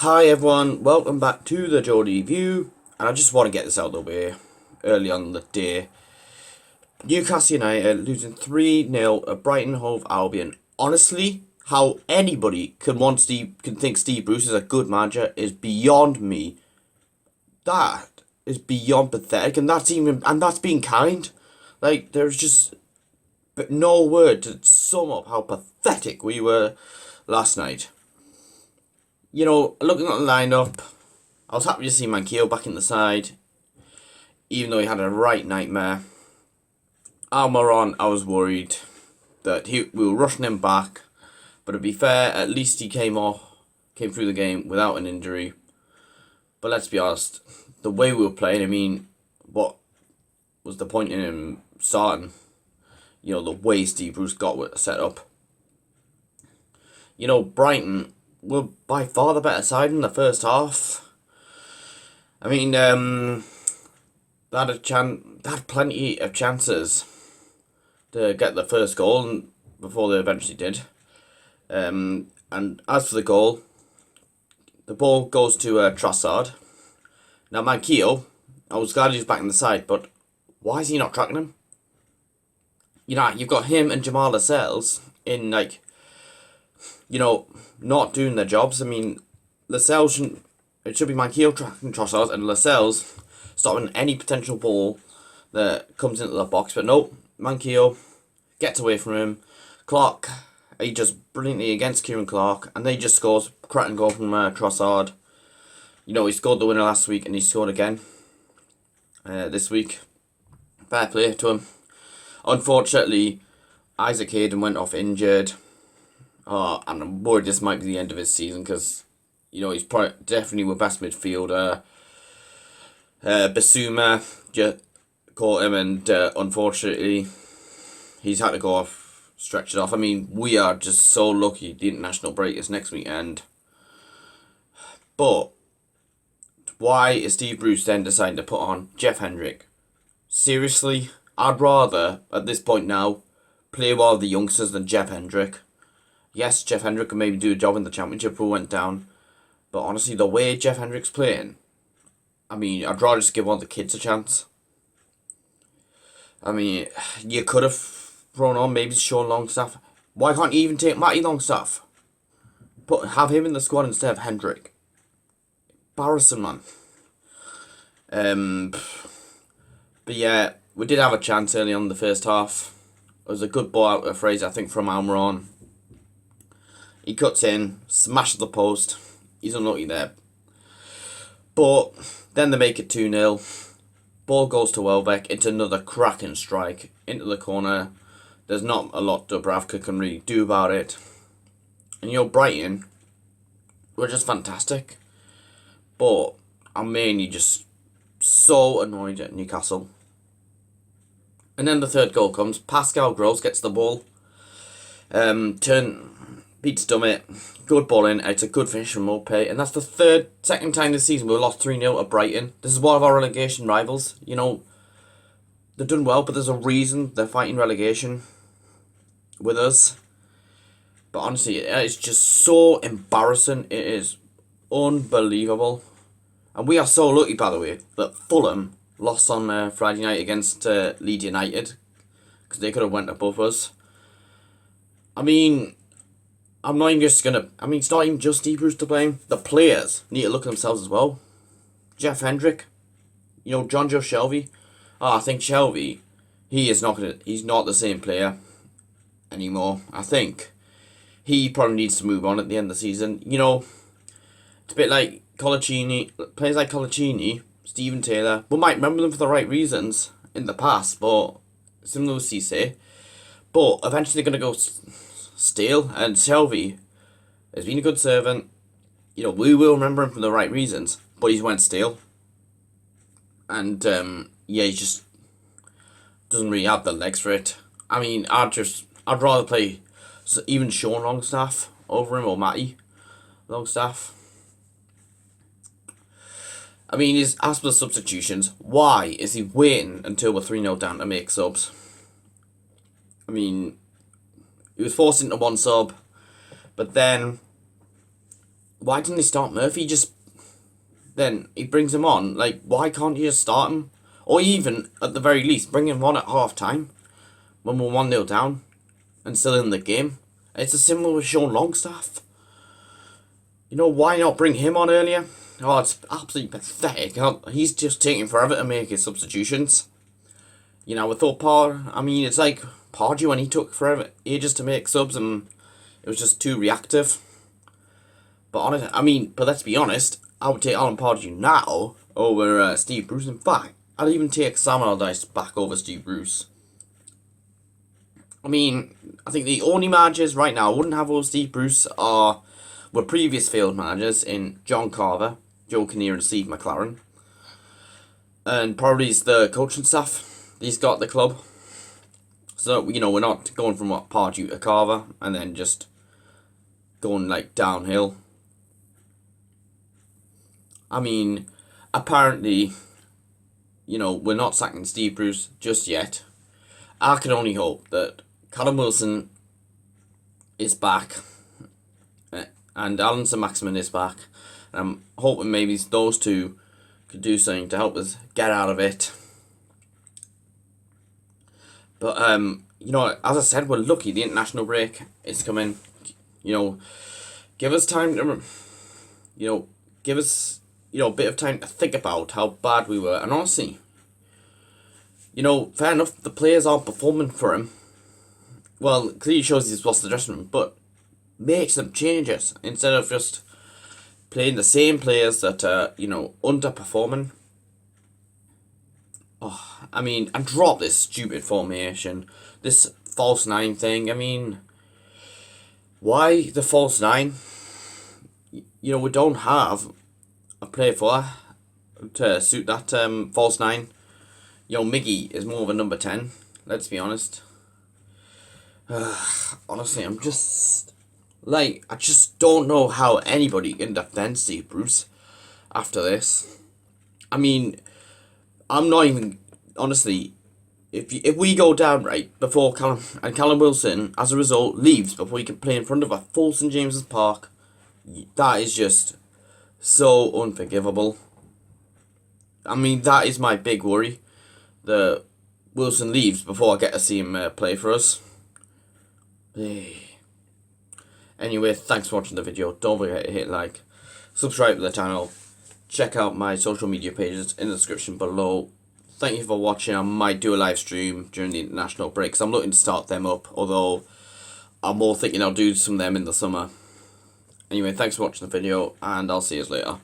Hi everyone, welcome back to the Geordie View, and I just want to get this out of the way early on the day. Newcastle United losing 3-0 at Brighton Hove Albion. Honestly, how anybody can think Steve Bruce is a good manager is beyond me. That is beyond pathetic, and that's being kind. Like, there's just no word to sum up how pathetic we were last night. Looking at the lineup, I was happy to see Manquillo back in the side, even though he had a right nightmare. Almiron, I was worried that we were rushing him back, but to be fair, at least he came through the game without an injury. But let's be honest, the way we were playing, what was the point in him starting? The way Steve Bruce got set up. Brighton were by far the better side in the first half. They had plenty of chances to get the first goal before they eventually did. And as for the goal, the ball goes to Trossard. Now Manquillo, I was glad he was back in the side, but why is he not tracking him? You've got him and Jamal Lascelles in not doing their jobs. Lascelles shouldn't. It should be Manquillo tracking Trossard and Lascelles stopping any potential ball that comes into the box. But nope, Manquillo gets away from him. Clark, he just brilliantly against Kieran Clark, and then he just scores cracking goal from Trossard. He scored the winner last week, and he scored again this week. Fair play to him. Unfortunately, Isaac Hayden went off injured. And I'm worried this might be the end of his season because, he's definitely our best midfielder. Basuma just caught him, and unfortunately, he's had to go off, stretch it off. We are just so lucky the international break is next weekend. But why is Steve Bruce then deciding to put on Jeff Hendrick? Seriously, I'd rather, at this point now, play one of the youngsters than Jeff Hendrick. Yes, Jeff Hendrick could maybe do a job in the Championship who went down. But honestly, the way Jeff Hendrick's playing, I'd rather just give one of the kids a chance. You could have thrown on maybe Sean Longstaff. Why can't you even take Matty Longstaff? Have him in the squad instead of Hendrick. Embarrassing, man. But yeah, we did have a chance early on in the first half. It was a good ball out of Fraser, I think, from Almiron. He cuts in, smashes the post. He's unlucky there. But then they make it 2-0. Ball goes to Welbeck. It's another cracking strike into the corner. There's not a lot Dubravka can really do about it. And Brighton were just fantastic. But I'm mainly just so annoyed at Newcastle. And then the third goal comes. Pascal Gross gets the ball. Beats Dummett. Good ball in. It's a good finish from Maupay. And that's the second time this season we lost 3-0 at Brighton. This is one of our relegation rivals. They've done well, but there's a reason they're fighting relegation with us. But honestly, it's just so embarrassing. It is unbelievable. And we are so lucky, by the way, that Fulham lost on Friday night against Leeds United. Because they could have went above us. I'm not even just gonna. It's not even just Steve Bruce to blame. The players need to look at themselves as well. Jeff Hendrick, John Joe Shelvey. I think Shelvey, he's not the same player anymore. I think he probably needs to move on at the end of the season. It's a bit like Colaccini. Players like Colaccini, Stephen Taylor. We might remember them for the right reasons in the past, but similar with Cisse. But eventually they're gonna go stale, and Shelvey has been a good servant. We will remember him for the right reasons, but he's went stale. And he just doesn't really have the legs for it. I'd rather play even Sean Longstaff over him, or Matty Longstaff. As for the substitutions, why is he waiting until we're 3-0 down to make subs? He was forced into one sub, but then why didn't they start Murphy? Then he brings him on. Like, why can't you just start him? Or even, at the very least, bring him on at half time when we're 1-0 down and still in the game. It's a similar with Sean Longstaff. You know, why not bring him on earlier? Oh, it's absolutely pathetic. He's just taking forever to make his substitutions. You know, with it's like Pardew when he took forever ages to make subs and it was just too reactive. But let's be honest, I would take Alan Pardew now over Steve Bruce. In fact, I'd even take Sam Allardyce back over Steve Bruce. I think the only managers right now I wouldn't have over Steve Bruce were previous failed managers in John Carver, Joe Kinnear and Steve McLaren. And probably it's the coaching staff he's got at the club. So, we're not going from Pardew to Carver and then just going like downhill. Apparently, we're not sacking Steve Bruce just yet. I can only hope that Callum Wilson is back and Allan Saint-Maximin is back. I'm hoping maybe those two could do something to help us get out of it. But, as I said, we're lucky the international break is coming. Give us time to, give us, a bit of time to think about how bad we were. And honestly, fair enough, the players aren't performing for him. Well, clearly shows he's lost the dressing room, but make some changes instead of just playing the same players that are, underperforming. And drop this stupid formation, this false nine thing. Why the false nine? We don't have a player for that to suit that false nine. Miggy is more of a number 10, let's be honest. Honestly, I just don't know how anybody can defend Steve Bruce after this. I'm not even, honestly, if we go down right before Callum Wilson, as a result, leaves before he can play in front of a full St James's Park, that is just so unforgivable. That is my big worry. The Wilson leaves before I get to see him play for us. Anyway, thanks for watching the video. Don't forget to hit like, subscribe to the channel, check out my social media pages in the description below. Thank you for watching. I might do a live stream during the international break because I'm looking to start them up, although I'm more thinking I'll do some of them in the summer. Anyway, thanks for watching the video and I'll see you later.